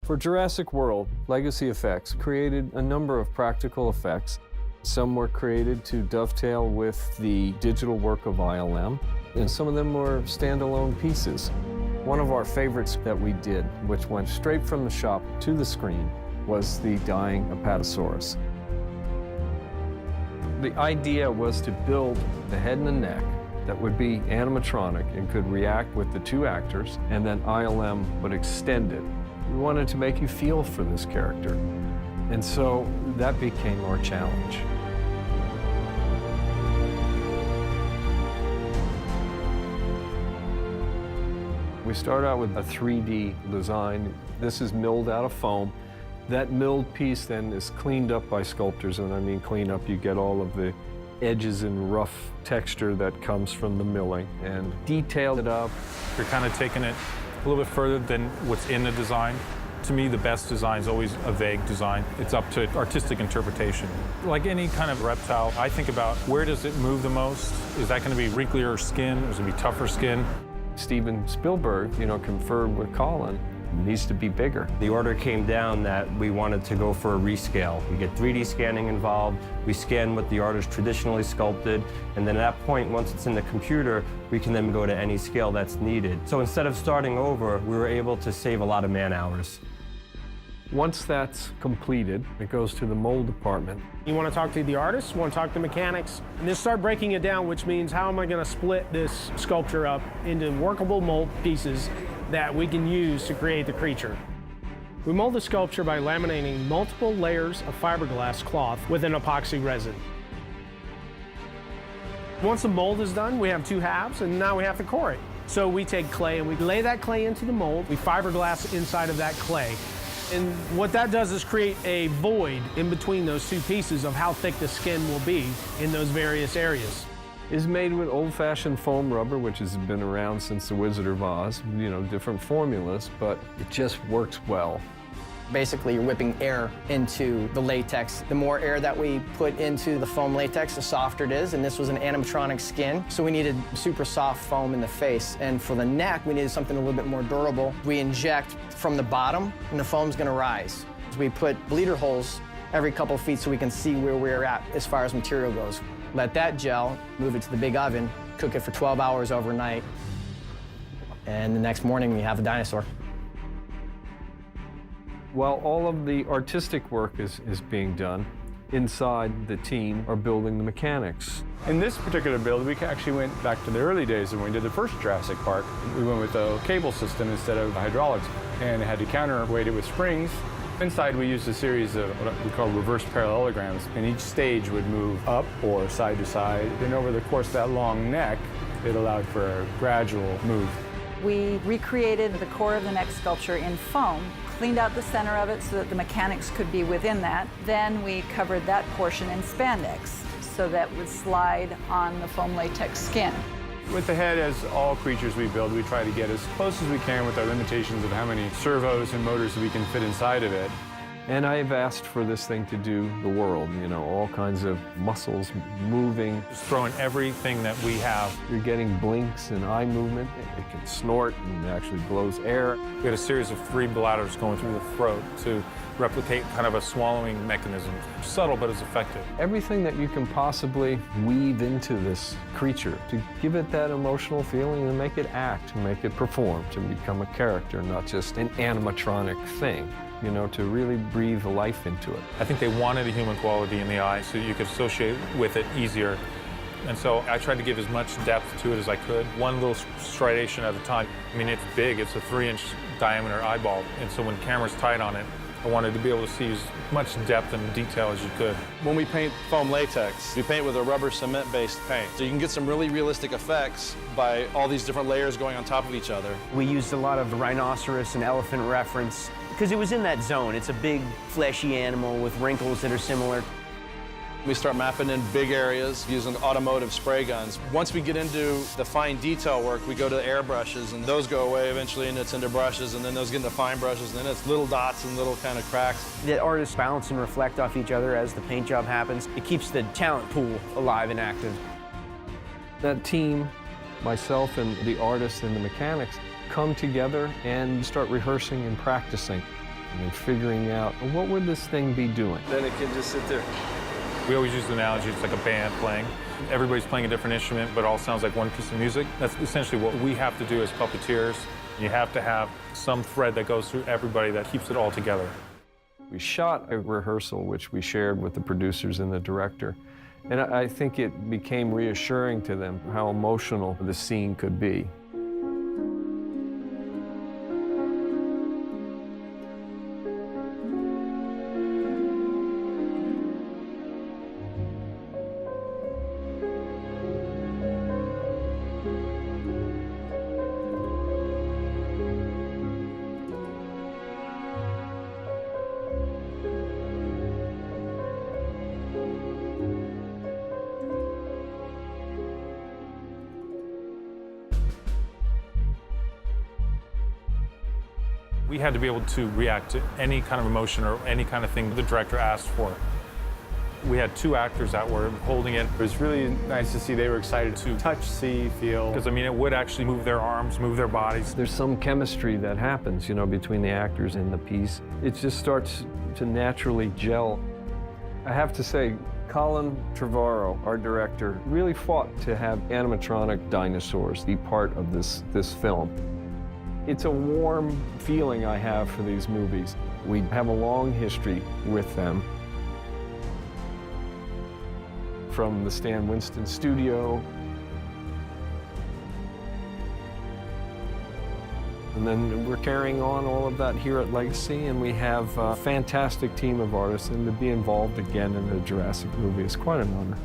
For Jurassic World, Legacy Effects created a number of practical effects. Some were created to dovetail with the digital work of ILM, and some of them were standalone pieces. One of our favorites that we did, which went straight from the shop to the screen, was the dying Apatosaurus. The idea was to build the head and the neck that would be animatronic and could react with the two actors, and then ILM would extend it. We wanted to make you feel for this character, and so that became our challenge. We start out with a 3D design. This is milled out of foam. That milled piece then is cleaned up by sculptors, and I mean clean up, you get all of the edges and rough texture that comes from the milling, and detail it up. You're kind of taking it a little bit further than what's in the design. To me, the best design is always a vague design. It's up to artistic interpretation. Like any kind of reptile, I think about where does it move the most? Is that going to be wrinklier skin? Is it going to be tougher skin? Steven Spielberg, conferred with Colin, it needs to be bigger. The order came down that we wanted to go for a rescale. We get 3D scanning involved, we scan what the artist traditionally sculpted, and then at that point, once it's in the computer, we can then go to any scale that's needed. So instead of starting over, we were able to save a lot of man-hours. Once that's completed, it goes to the mold department. You want to talk to the artists, you want to talk to the mechanics, and then start breaking it down, which means how am I going to split this sculpture up into workable mold pieces that we can use to create the creature. We mold the sculpture by laminating multiple layers of fiberglass cloth with an epoxy resin. Once the mold is done, we have two halves, and now we have to core it. So we take clay and we lay that clay into the mold. We fiberglass inside of that clay. And what that does is create a void in between those two pieces of how thick the skin will be in those various areas. It's made with old-fashioned foam rubber, which has been around since The Wizard of Oz. Different formulas, but it just works well. Basically, you're whipping air into the latex. The more air that we put into the foam latex, the softer it is, and this was an animatronic skin, so we needed super soft foam in the face. And for the neck, we needed something a little bit more durable. We inject from the bottom, and the foam's gonna rise. We put bleeder holes every couple feet so we can see where we're at as far as material goes. Let that gel, move it to the big oven, cook it for 12 hours overnight, and the next morning we have a dinosaur. While all of the artistic work is being done, inside the team are building the mechanics. In this particular build, we actually went back to the early days when we did the first Jurassic Park. We went with a cable system instead of hydraulics, and had to counterweight it with springs. Inside, we used a series of what we call reverse parallelograms, and each stage would move up or side to side. And over the course of that long neck, it allowed for a gradual move. We recreated the core of the neck sculpture in foam, cleaned out the center of it so that the mechanics could be within that. Then we covered that portion in spandex so that it would slide on the foam latex skin. With the head, as all creatures we build, we try to get as close as we can with our limitations of how many servos and motors we can fit inside of it. And I've asked for this thing to do the world, all kinds of muscles moving. Just throwing everything that we have. You're getting blinks and eye movement. It can snort and actually blows air. We had a series of 3 bladders going through the throat to replicate kind of a swallowing mechanism. Subtle, but it's effective. Everything that you can possibly weave into this creature to give it that emotional feeling and make it act, to make it perform, to become a character, not just an animatronic thing. To really breathe life into it. I think they wanted a human quality in the eye so you could associate with it easier. And so I tried to give as much depth to it as I could, one little striation at a time. I mean, it's big, it's a 3-inch diameter eyeball, and so when camera's tight on it, I wanted to be able to see as much depth and detail as you could. When we paint foam latex, we paint with a rubber cement-based paint. So you can get some really realistic effects by all these different layers going on top of each other. We used a lot of rhinoceros and elephant reference because it was in that zone. It's a big, fleshy animal with wrinkles that are similar. We start mapping in big areas using automotive spray guns. Once we get into the fine detail work, we go to airbrushes, and those go away eventually, and it's into brushes, and then those get into fine brushes, and then it's little dots and little kind of cracks. The artists bounce and reflect off each other as the paint job happens. It keeps the talent pool alive and active. That team, myself and the artists and the mechanics, come together and start rehearsing and practicing. and figuring out what would this thing be doing. Then it can just sit there. We always use the analogy, it's like a band playing. Everybody's playing a different instrument, but it all sounds like one piece of music. That's essentially what we have to do as puppeteers. You have to have some thread that goes through everybody that keeps it all together. We shot a rehearsal, which we shared with the producers and the director. And I think it became reassuring to them how emotional the scene could be. We had to be able to react to any kind of emotion or any kind of thing the director asked for. We had 2 actors that were holding it. It was really nice to see they were excited to touch, see, feel. Because, I mean, it would actually move their arms, move their bodies. There's some chemistry that happens, you know, between the actors in the piece. It just starts to naturally gel. I have to say, Colin Trevorrow, our director, really fought to have animatronic dinosaurs be part of this film. It's a warm feeling I have for these movies. We have a long history with them. From the Stan Winston studio, and then we're carrying on all of that here at Legacy, and we have a fantastic team of artists, and to be involved again in a Jurassic movie is quite an honor.